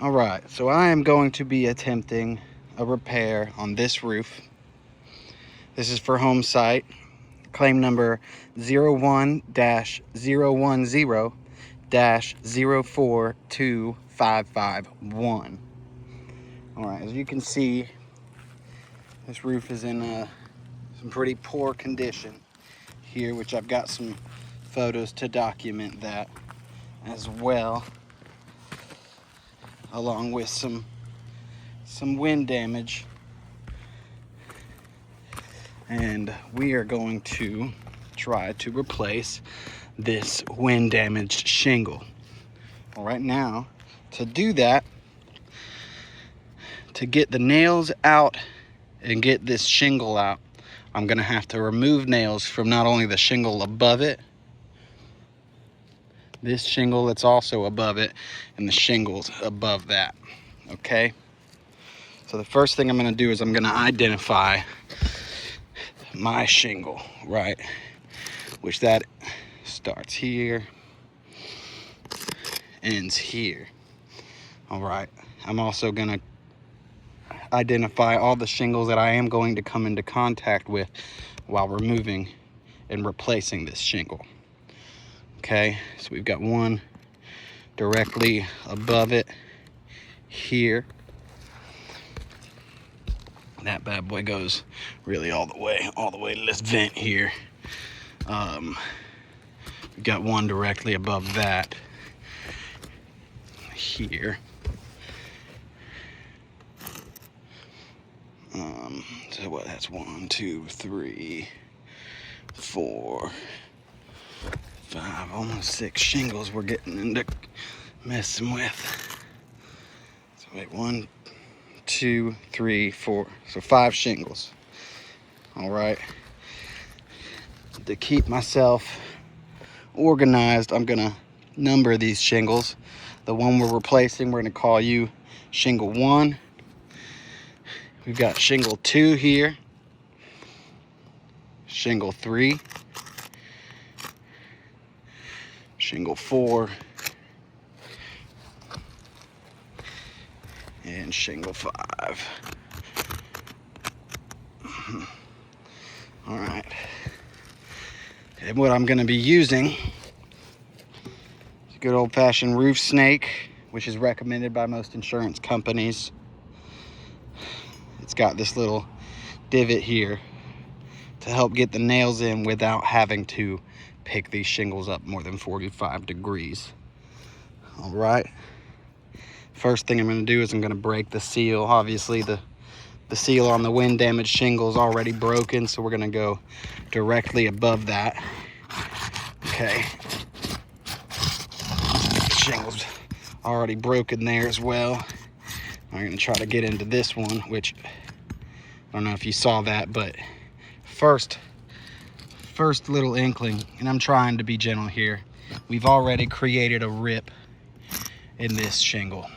All right, so I am going to be attempting a repair on this roof. This is for home site, claim number 01-010-0425551. All right, as you can see, this roof is in some pretty poor condition here, which I've got some photos to document that as well, along with some wind damage. And we are going to try to replace this wind damaged shingle. All right, now to do that, to get the nails out and get this shingle out, I'm gonna have to remove nails from not only the shingle above it, this shingle that's also above it, and the shingles above that. Okay, so the first thing I'm gonna do is I'm gonna identify my shingle, right, which that starts here, ends here. All right, I'm also gonna identify all the shingles that I am going to come into contact with while removing and replacing this shingle. Okay, so we've got one directly above it here. That bad boy goes really all the way to this vent here. We've got one directly above that here. So what, that's 1, 2, 3, 4, 5, almost 6 shingles we're getting into messing with. So wait, 1, 2, 3, 4, so 5 shingles. All right, to keep myself organized, I'm gonna number these shingles. The one we're replacing, we're gonna call you shingle 1. We've got shingle 2 here, shingle 3, shingle 4, and shingle 5. All right, and what I'm going to be using is a good old-fashioned roof snake, which is recommended by most insurance companies. It's got this little divot here to help get the nails in without having to pick these shingles up more than 45 degrees. All right, first thing I'm going to do is I'm going to break the seal. Obviously the seal on the wind damaged shingle is already broken, so we're going to go directly above that. Okay, the shingle's already broken there as well. I'm going to try to get into this one, which I don't know if you saw that, but first little inkling, and I'm trying to be gentle here, we've already created a rip in this shingle.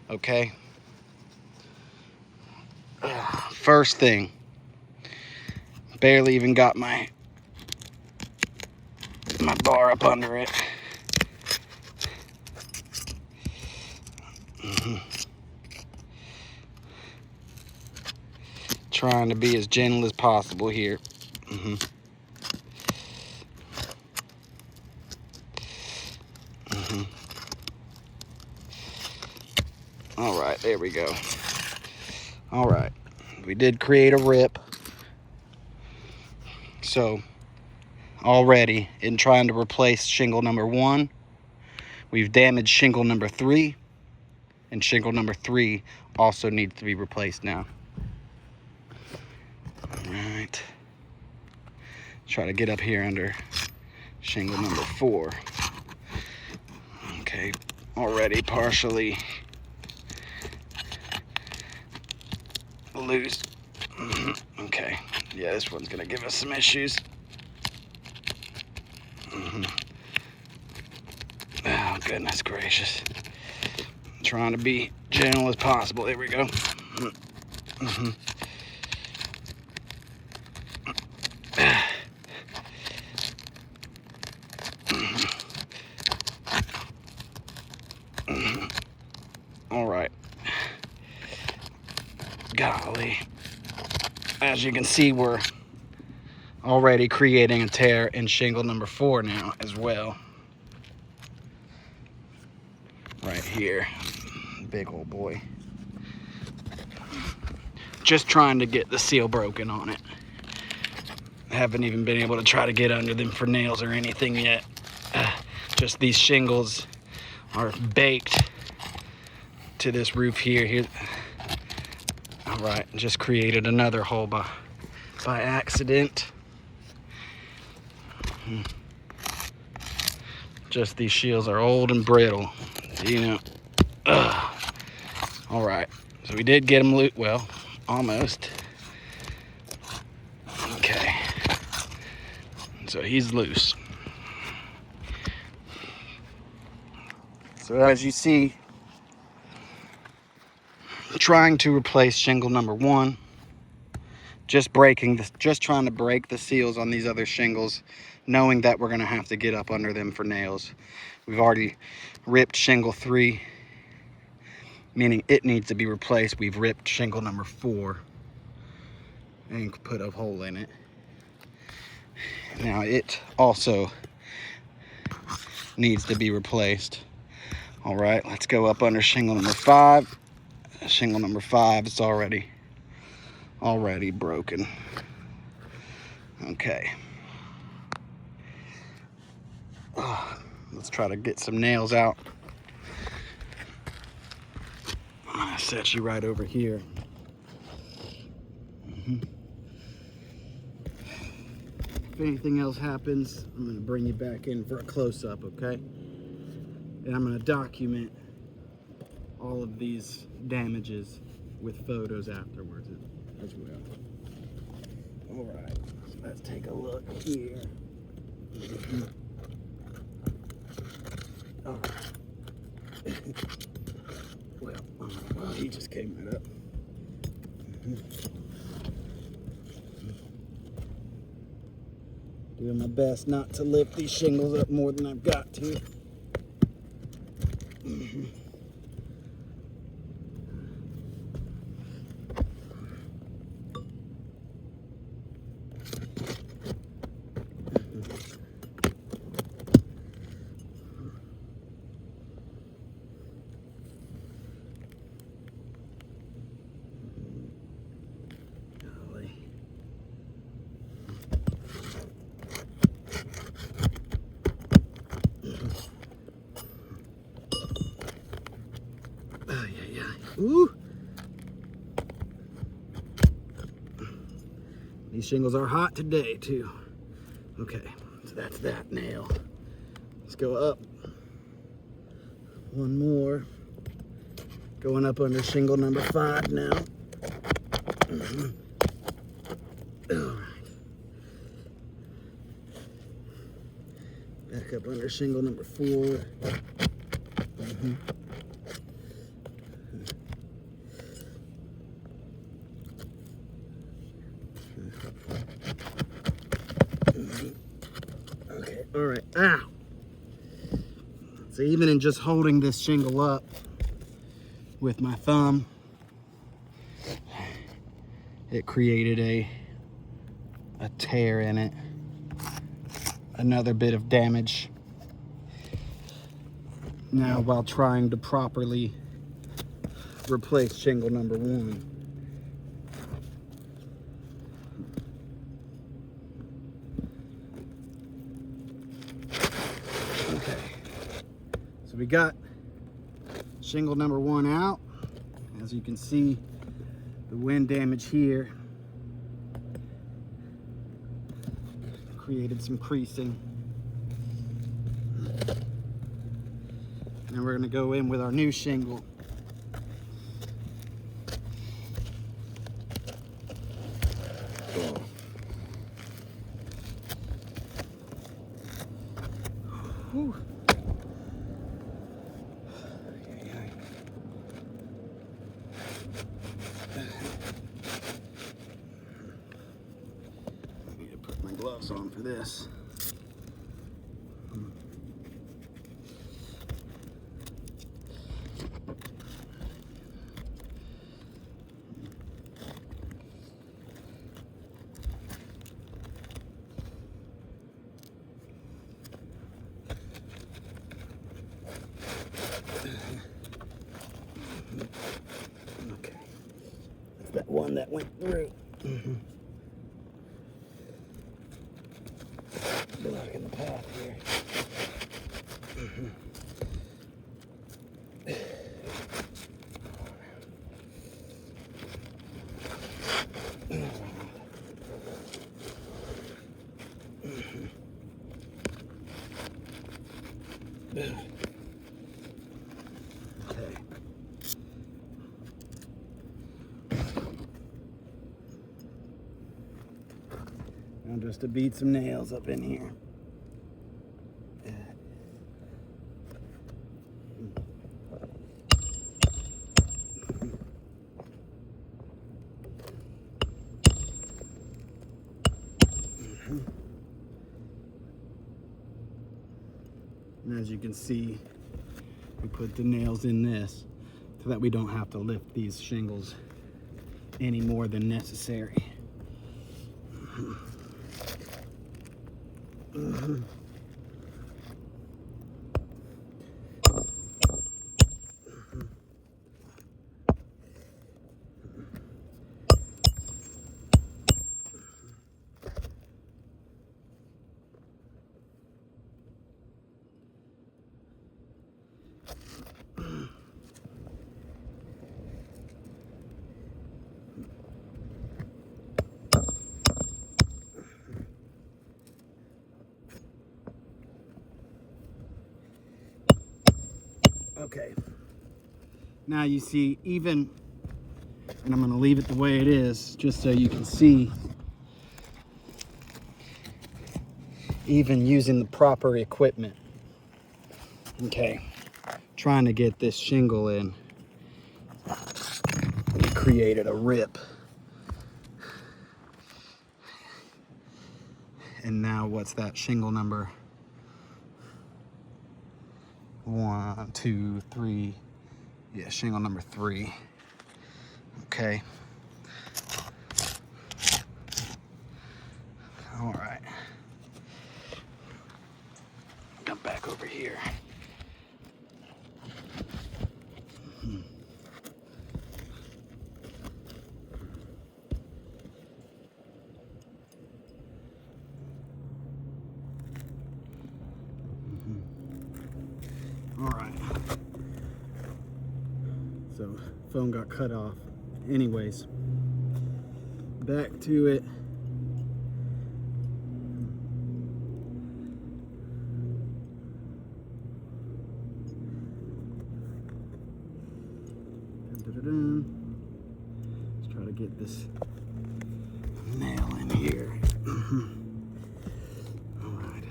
Okay, first thing, barely even got my bar up under it. Trying to be as gentle as possible here. All right, there we go. All right, we did create a rip. So already in trying to replace shingle number 1, we've damaged shingle number 3, and shingle number 3 also needs to be replaced now. All right, try to get up here under shingle number 4. Okay, already partially loose. Okay, yeah, this one's gonna give us some issues. Oh, goodness gracious. I'm trying to be gentle as possible. There we go. Golly. As you can see, we're already creating a tear in shingle number 4 now as well. Right here. Big old boy. Just trying to get the seal broken on it. I haven't even been able to try to get under them for nails or anything yet. Just these shingles are baked to this roof here. All right, just created another hole by accident. Just these shields are old and brittle, you know. All right, so we did get them loose. Well, almost. Okay, so he's loose. So as you see, trying to replace shingle number 1, just trying to break the seals on these other shingles, knowing that we're gonna have to get up under them for nails. We've already ripped shingle 3, meaning it needs to be replaced. We've ripped shingle number 4 and put a hole in it. Now it also needs to be replaced. All right, let's go up under shingle number 5. Shingle number 5 is already broken. Okay. Let's try to get some nails out. I'm gonna set you right over here. If anything else happens, I'm gonna bring you back in for a close-up, okay? And I'm gonna document all of these damages with photos afterwards as well. All right, so let's take a look here. All right. Well, he just came right up. Doing my best not to lift these shingles up more than I've got to. Ooh. These shingles are hot today too. Okay, so that's that nail. Let's go up. One more. Going up under shingle number 5 now. All right. Back up under shingle number 4. Okay, all right, ow. So even in just holding this shingle up with my thumb, it created a tear in it. Another bit of damage. Now, while trying to properly replace shingle number 1. Okay, so we got shingle number 1 out. As you can see, the wind damage here created some creasing. And we're gonna go in with our new shingle. Whew. I need to put my gloves on for this. Okay. That's that one that went through. Blocking the path here. Okay. Now just to beat some nails up in here. And as you can see, we put the nails in this so that we don't have to lift these shingles any more than necessary. Okay, now you see, even, and I'm going to leave it the way it is just so you can see, even using the proper equipment, okay, trying to get this shingle in, it created a rip. And now what's that shingle number? 1, 2, 3. Yeah, shingle number 3. Okay. All right. Come back over here. All right. So phone got cut off. Anyways, back to it. Let's try to get this nail in here. All right.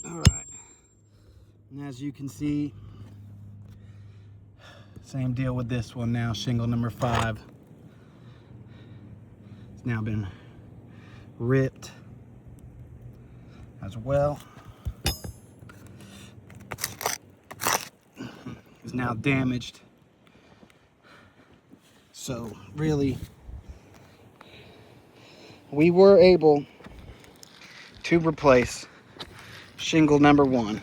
All right. And as you can see, same deal with this one now, shingle number 5. It's now been ripped as well. It's now damaged. So really, we were able to replace shingle number 1,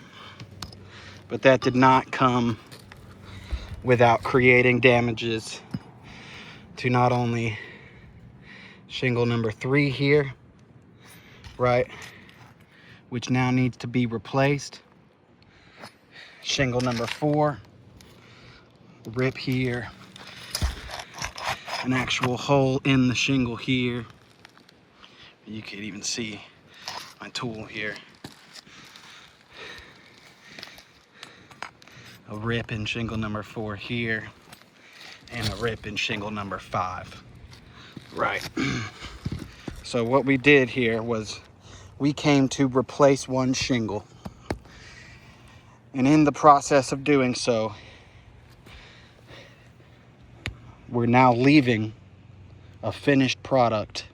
but that did not come without creating damages to not only shingle number 3 here, right, which now needs to be replaced. Shingle number 4, rip here, an actual hole in the shingle here. You can even see my tool here. A rip in shingle number 4 here, and a rip in shingle number 5. Right. So what we did here was we came to replace one shingle. And in the process of doing so, we're now leaving a finished product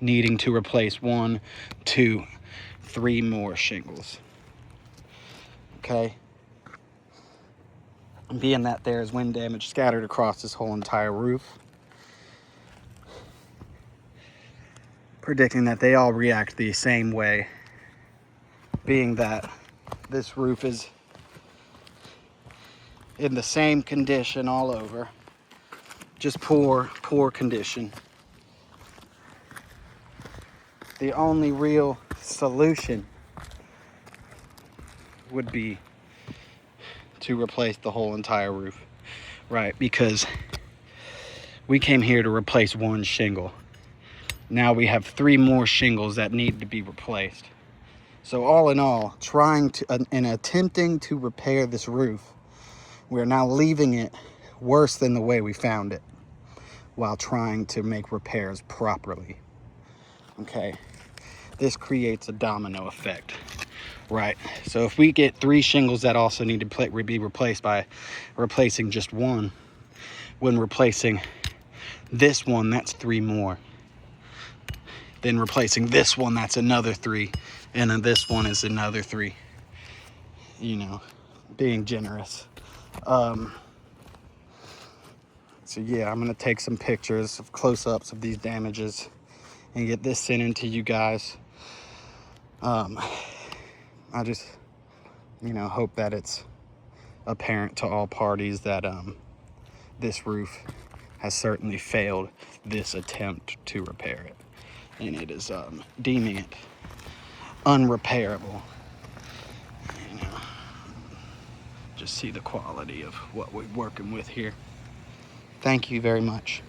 needing to replace 1, 2, 3 more shingles. Okay? being that there is wind damage scattered across this whole entire roof, predicting that they all react the same way, being that this roof is in the same condition all over, just poor condition. The only real solution would be to replace the whole entire roof, right? Because we came here to replace one shingle. Now we have 3 more shingles that need to be replaced. So all in all, trying to and attempting to repair this roof, we're now leaving it worse than the way we found it, while trying to make repairs properly. Okay, this creates a domino effect, right? So if we get 3 shingles that also need to be replaced by replacing just one, when replacing this one, that's 3 more. Then replacing this one, that's another 3, and then this one is another 3. You know, being generous. So yeah, I'm gonna take some pictures of close-ups of these damages and get this sent in to you guys. I just, hope that it's apparent to all parties that this roof has certainly failed this attempt to repair it, and it is deeming it unrepairable. Just see the quality of what we're working with here. Thank you very much.